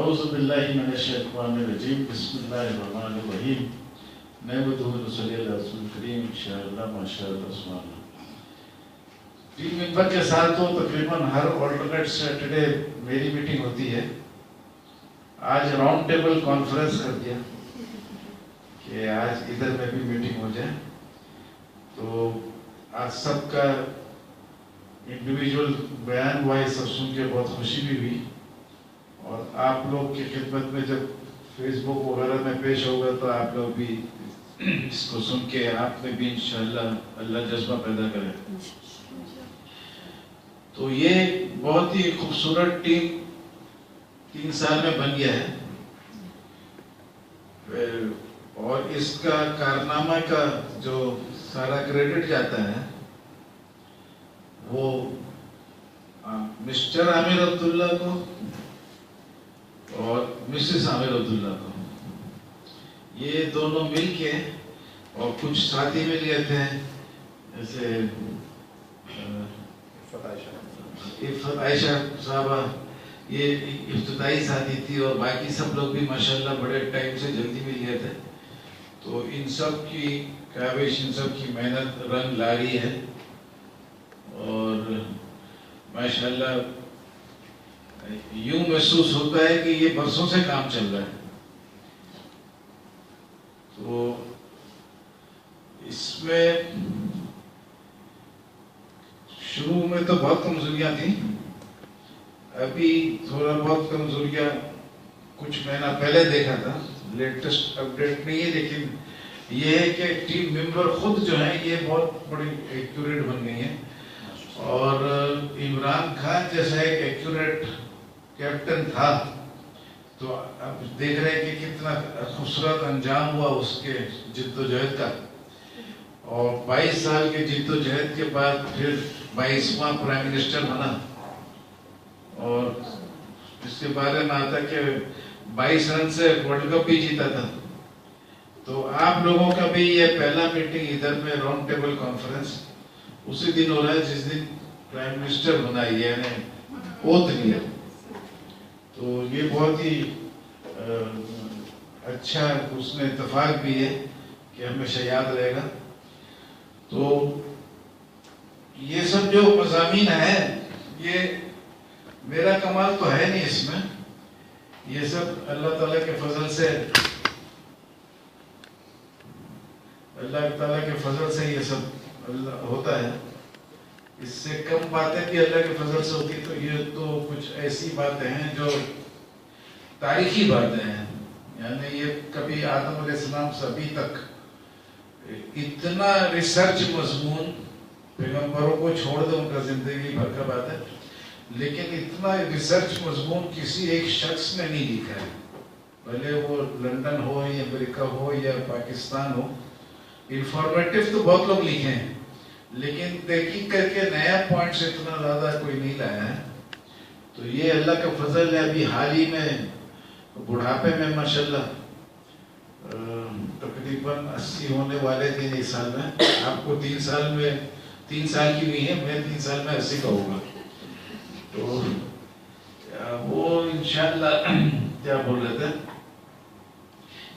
अऊज़ु बिल्लाहि मिनश्शैतानिर्रजीम बिस्मिल्लाहिर्रहमानिर्रहीम नहमदुहु व नसल्ली अला रसूलिल करीम इंशाअल्लाह माशाअल्लाह सुभानअल्लाह। 3 मेंबर के साथ तो तकरीबन हर ऑल्टरनेट सैटरडे मेरी मीटिंग होती है। आज राउंड टेबल कॉन्फ्रेंस कर दिया कि आज इधर में भी मीटिंग हो जाए, तो आज सबका इंडिविजुअल बयान हुआ, ये सब सुन के बहुत खुशी भी हुई। और आप लोग की खिदमत में जब फेसबुक वगैरह में पेश होगा तो आप लोग भी इसको सुन के आप में भी इंशाअल्लाह अल्लाह जज्बा पैदा करे। तो ये बहुत ही खूबसूरत टीम 3 साल में बन गया है, और इसका कारनामा का जो सारा क्रेडिट जाता है वो मिस्टर आमिर अब्दुल्ला को और मिसेस आमिर अब्दुल्ला को, ये दोनों मिलके, और कुछ साथी मिल गए थे जैसे इफ़त आयशा साहबा, ये इब्तिदाई साथी थी, और बाकी सब लोग भी माशाल्लाह बड़े टाइम से जल्दी मिल गए थे। तो इन सब की काविश, इन सब की मेहनत रंग ला रही है, और माशाल्लाह यूं महसूस होता है कि ये बरसों से काम चल रहा है। तो इसमें शुरू में तो बहुत कमजोरियां थी, अभी थोड़ा बहुत कमजोरियां कुछ महीना पहले देखा था, लेटेस्ट अपडेट नहीं है, लेकिन ये है कि टीम मेंबर खुद जो है ये बहुत बड़ी एक्यूरेट बन गई है। और इमरान खान जैसा एक एक्यूरेट कैप्टन था, तो अब देख रहे हैं कि कितना खूबसूरत अंजाम हुआ उसके जिद्दोजहद का। और 22 साल के जिद्दोजहद के बाद फिर 22वां प्राइम मिनिस्टर बना, और इसके बारे में आता कि 22 रन से वर्ल्ड कप भी जीता था। तो आप लोगों का भी ये पहला मीटिंग इधर में राउंड टेबल कॉन्फ्रेंस उसी दिन हो रहा है जिस दिन प्राइम मिनिस्टर बना, यानी ओथ लिया। तो ये बहुत ही अच्छा उसमें इत्तेफाक भी है कि हमेशा याद रहेगा। तो ये सब जो मज़ामीन है, ये मेरा कमाल तो है नहीं इसमें, ये सब अल्लाह ताला के फजल से, अल्लाह ताला के फजल से ये सब होता है। इससे कम बातें भी अल्लाह के फजल से होती, तो ये तो कुछ ऐसी बातें हैं जो तारीखी बातें हैं। यानी ये कभी आदम अलैहिस्सलाम से अभी तक इतना रिसर्च मजमून, पैगंबरों को छोड़ दो उनका जिंदगी भर का बात है, लेकिन इतना रिसर्च मजमून किसी एक शख्स ने नहीं लिखा है, भले वो लंदन हो या अमेरिका हो या पाकिस्तान हो। इंफॉर्मेटिव तो बहुत लोग लिखे हैं, लेकिन तहकीक करके नया पॉइंट्स इतना ज्यादा कोई नहीं लाया है। तो ये अल्लाह का फजल है। अभी हाल ही में बुढ़ापे में माशाल्लाह तकरीबन 80 होने वाले थे इस साल में। आपको 3 साल में 3 साल की हुई है, मैं 3 साल में 80 का होगा। तो वो इंशाल्लाह क्या बोल रहे थे,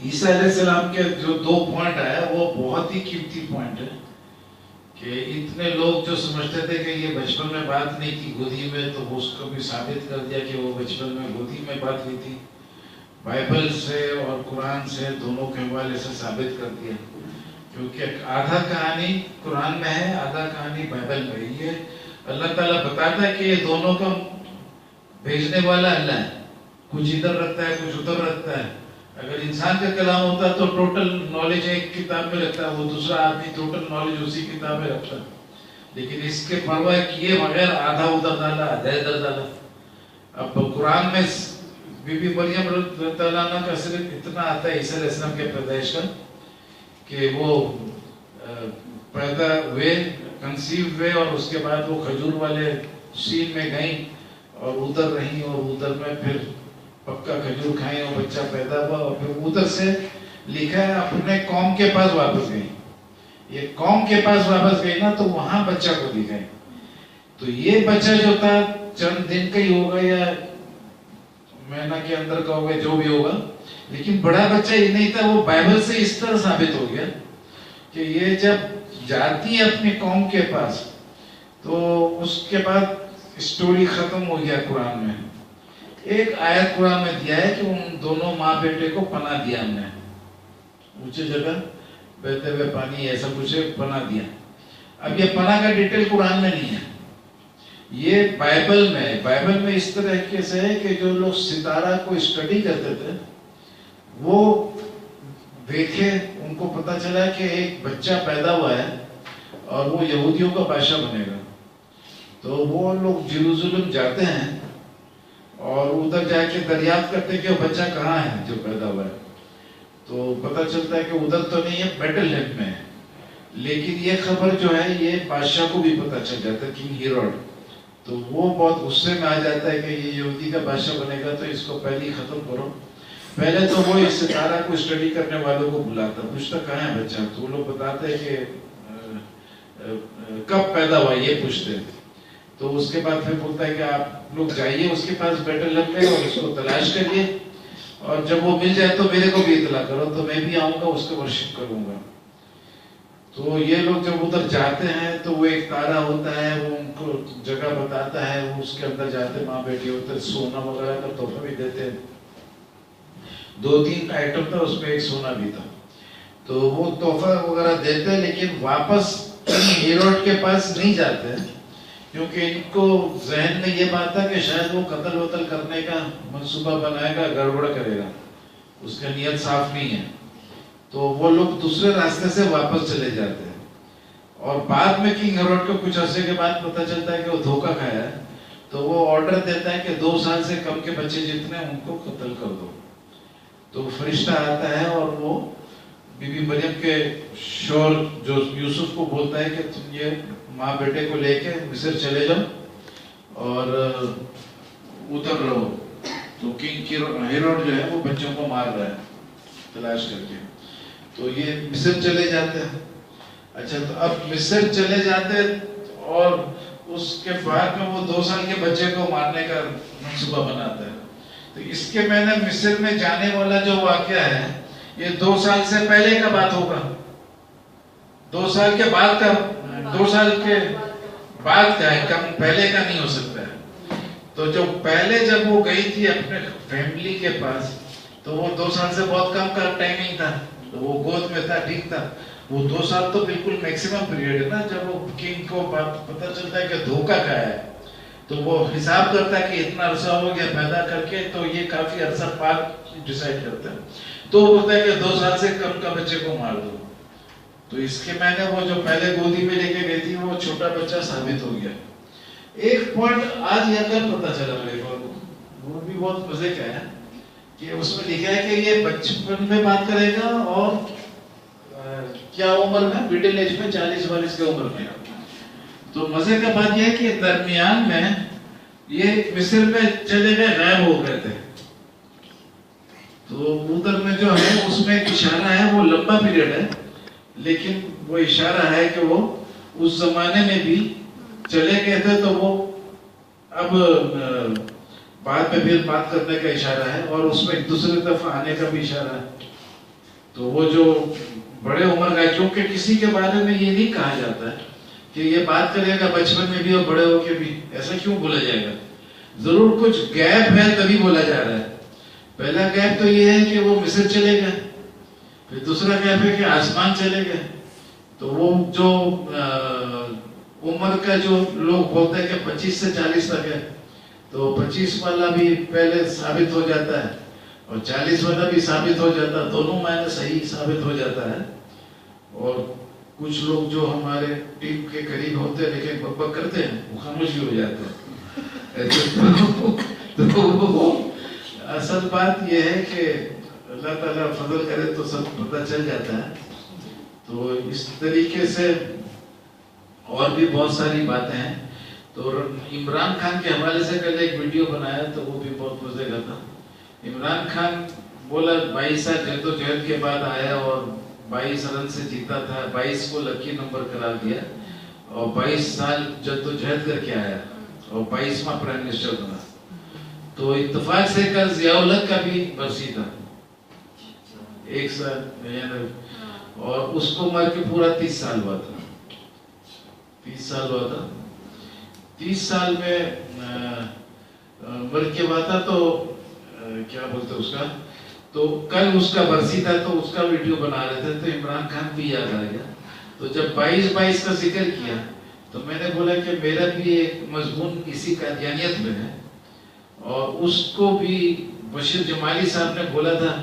ईसा अलैहिस्सलाम के जो 2 पॉइंट आया वो बहुत ही कीमती पॉइंट है कि इतने लोग जो समझते थे कि ये बचपन में बात नहीं की गोदी में, तो उसको भी साबित कर दिया कि वो बचपन में गोदी में बात हुई थी। बाइबल से और कुरान से दोनों के हवाले से साबित कर दिया, क्योंकि आधा कहानी कुरान में है, आधा कहानी बाइबल में है। ये अल्लाह ताला बताता है कि ये दोनों को भेजने वाला अल्लाह है, कुछ इधर रखता है कुछ उधर रखता है। अगर इंसान का कलाम होता तो टोटल नॉलेज एक किताब में रखता है, वो दूसरा आदमी टोटल नॉलेज उसी किताब में रखता है, लेकिन इसके परवाह किए बगैर आधा उधर डाला आधा इधर डाला। अब कुरान में बीबी मरियम रज़ियल्लाहु का सिर्फ इतना आता है ईसा अलैहिस्सलाम के पैदाइश का कि वो पैदा हुए, कंसीव हुए, और उसके बाद वो खजूर वाले सीन में गई और उधर रही, और उधर में फिर पक्का खजूर खाए और बच्चा पैदा हुआ, और फिर उधर से लिखा है अपने कौम के पास वापस गई। ये कौम के पास वापस गई ना, तो वहां बच्चा को दिखाए। तो ये बच्चा जो था चंद दिन का ही होगा या महीना के अंदर का होगा, जो भी होगा। लेकिन बड़ा बच्चा ये नहीं था, वो बाइबल से इस तरह साबित हो गया कि ये जब जाती है अपनी कौम के पास, तो उसके बाद स्टोरी खत्म हो गया। कुरान में एक आयत कुरान में दिया है कि उन दोनों माँ बेटे को पनाह दिया हमने, ऊंचे जगह बहते हुए पानी ऐसा कुछ पनाह दिया। अब ये पनाह का डिटेल कुरान में नहीं है, ये बाइबल में है। बाइबल में इस तरह से है कि जो लोग सितारा को स्टडी करते थे वो देखे, उनको पता चला कि एक बच्चा पैदा हुआ है और वो यहूदियों का बादशाह बनेगा। तो वो लोग जेरूसलम जाते हैं और उधर जाके दरियाफ्त करते हैं कि वो बच्चा कहाँ है जो पैदा हुआ है। तो पता चलता है कि उधर तो नहीं है, बेथलेहेम में है। लेकिन ये खबर जो है ये बादशाह को भी पता चल जाता है, किंग हेरोड। तो वो बहुत गुस्से में आ जाता है कि ये यहूदी का बादशाह बनेगा तो इसको पहले ही खत्म करो। पहले तो वो इस सितारा को स्टडी करने वालों को बुलाता, पूछता कहाँ है बच्चा, तो वो लोग बताते हैं कि कब पैदा हुआ ये पूछते हैं। तो उसके बाद फिर बोलता है कि आप लोग जाइए उसके पास बेथलेहेम में और उसको तलाश करिए, और जब वो मिल जाए तो मेरे को भी इतला करो, तो मैं भी आऊंगा उसको वर्शिप करूंगा। तो ये लोग जब उधर जाते हैं तो वो एक तारा होता है, वो उनको जगह बताता है, वो उसके अंदर जाते माँ बेटी होते, सोना वगैरह का तोहफा भी देते हैं। 2-3 आइटम था, उसमें एक सोना भी था। तो वो तोहफा वगैरह देते हैं, लेकिन वापस हेरोड के पास नहीं जाते हैं, क्योंकि इनको जहन में ये बात था कि शायद वो कत्ल वतल करने का मंसूबा बनाएगा, गड़बड़ करेगा, उसका नियत साफ नहीं है। तो वो लोग दूसरे रास्ते से वापस चले जाते हैं। और बाद में किंग हेरोड को कुछ अरसे के बाद पता चलता है कि वो धोखा खाया है, तो वो ऑर्डर देता है कि 2 साल से कम के बच्चे जितने उनको कत्ल कर दो। तो फरिश्ता आता है और वो बीबी मरियम के शोर जो यूसुफ को बोलता है कि तुम ये माँ बेटे को लेके मिस्र चले जाओ और उधर रहो। तो किंग हेरोड जो है वो बच्चों को मार रहा है तलाश करके। तो ये मिस्र चले जाते हैं। अच्छा, तो अब मिस्र चले जाते और उसके बाद में वो 2 साल के बच्चे को मारने का मंसूबा बनाता है। तो इसके मैंने मिस्र में जाने वाला जो वाकया है ये 2 साल से पहले का बात होगा, 2 साल के बाद का, 2 साल के बाद का है, कम पहले का नहीं हो सकता है। तो जो पहले जब वो गई थी अपने फैमिली के पास, तो वो 2 साल से बहुत कम का टाइमिंग था, तो वो गोद में था, ठीक था। वो 2 साल तो बिल्कुल मैक्सिमम पीरियड है ना, जब वो किंग को पता चलता है कि धोखा खाया है, तो वो हिसाब करता है कि इतना अरसा हो गया पैदा करके, तो ये काफी अरसा बाद डिसाइड करता है। तो बोलता है कि 2 साल से कम का बच्चे को मार दो। तो इसके मैंने वो जो पहले गोदी में लेके गई थी वो छोटा बच्चा साबित हो गया। एक पॉइंट आज यह कल पता चला मेरे को, वो भी बहुत मजे का है कि उसमें लिखा है कि ये बचपन में बात करेगा और क्या उम्र में, मिडिल एज में, 40-42 की उम्र में। तो मजे का बात यह है कि दरमियान में ये मिस्र में चले गए, गायब हो गए थे। तो उधर में जो है उसमें एक इशारा है, वो लंबा पीरियड है, लेकिन वो इशारा है कि वो उस जमाने में भी चले गए थे। तो वो अब बाद में फिर बात करने का इशारा है, और उसमें दूसरी दफा आने का भी इशारा है। तो वो जो बड़े उम्र का, क्योंकि किसी के बारे में ये नहीं कहा जाता है कि ये बात करेगा बचपन में भी और बड़े होके भी, ऐसा क्यों बोला जाएगा? जरूर कुछ गैप है तभी बोला जा रहा है। पहला गैप तो ये है कि वो मिस्र चले गए, फिर दूसरा गैप है कि आसमान चले गए। तो वो जो उम्र का जो लोग बोलते हैं कि 25 से 40 तक है, तो 25 वाला भी पहले साबित हो जाता है और 40 वाला भी साबित हो जाता है, दोनों मायने सही साबित हो जाता है। और कुछ लोग जो हमारे टीम के करीब होते हैं लेकिन बकबक करते हैं, वो खामोश भी हो जाते हैं। तो असल बात ये है कि अल्लाह ताला फजल करे तो सब पता चल जाता है। तो इस तरीके से और भी बहुत सारी बातें हैं। तो इमरान खान के हवाले से कल एक वीडियो बनाया, तो वो भी बहुत मजे का था। इमरान खान बोला 22 साल जद्दोजहद के बाद आया और 22 रन से जीता था, 22 को लकी नंबर करार दिया और 22 साल जद्दोजहद करके आया और 22वां प्राइम मिनिस्टर बना। تو اتفاق سے کل ضیاء الحق کا بھی برسی تھا، 1 سال، اور اس کو مر کے پورا 30 سال ہوا تھا، 30 سال ہوا تھا، 30 سال میں مر کے ہوا تھا، تو کیا بولتے اس کا، تو کل اس کا برسی تھا تو اس کا ویڈیو بنا رہے تھے، تو عمران خان بھی یاد آ گیا، تو جب 22 کا ذکر کیا تو میں نے بولا کہ میرا بھی ایک مضمون اسی قادیانیت میں ہے، اور اس کو بھی بشیر جمالی صاحب نے بولا تھا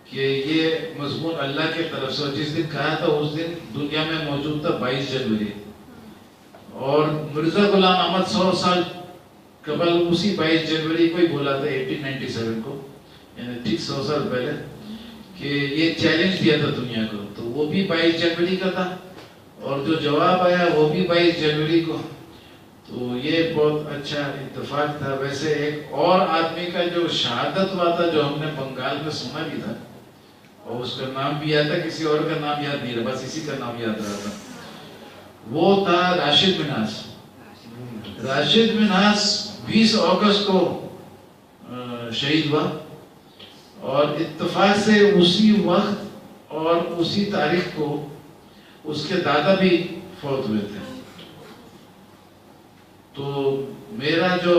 کہ یہ مضمون اللہ کے طرف سے، جس دن کہا تھا اس دن دنیا میں موجود تھا 22 جنوری، اور مرزا غلام احمد 100 سال قبل اسی 22 جنوری کو ہی بولا تھا 1897 کو، یعنی ٹھیک 100 سال پہلے، کہ یہ چیلنج دیا تھا دنیا کو، تو وہ بھی 22 جنوری کا تھا، اور جو جواب آیا وہ بھی 22 جنوری کو، تو یہ بہت اچھا اتفاق تھا۔ ویسے ایک اور آدمی کا جو شہادت ہوا تھا، جو ہم نے بنگال میں سنا بھی تھا، اور اس کا نام بھی یاد تھا، کسی اور کا نام یاد نہیں رہا، بس اسی کا نام یاد رہا تھا، وہ تھا راشد منہاس۔ راشد منہاس 20 اگست کو شہید ہوا، اور اتفاق سے اسی وقت اور اسی تاریخ کو اس کے دادا بھی فوت ہوئے تھے، تو میرا جو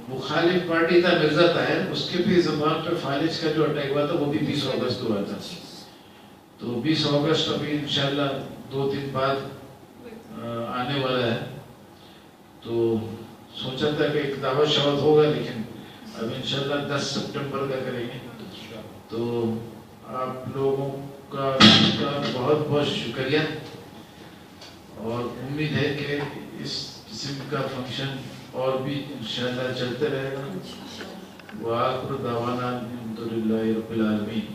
مخالف پارٹی تھا مرزا طاہر، اس کے بھی زبان پہ فالج کا جو اٹیک ہوا تھا وہ بھی 20 اگست کو ہوا تھا، تو 20 اگست ابھی انشاءاللہ 2 دن بعد آنے والا ہے، تو سوچا تھا کہ ایک دعوت شعوت ہوگا، لیکن اب انشاءاللہ 10 سپٹمبر کا کریں گے، تو آپ لوگوں کا بہت بہت شکریہ، اور امید ہے کہ اس قسم کا فنکشن اور بھی انشاءاللہ چلتے رہے گا۔ وآخر دعوانا الحمدللہ رب العالمین۔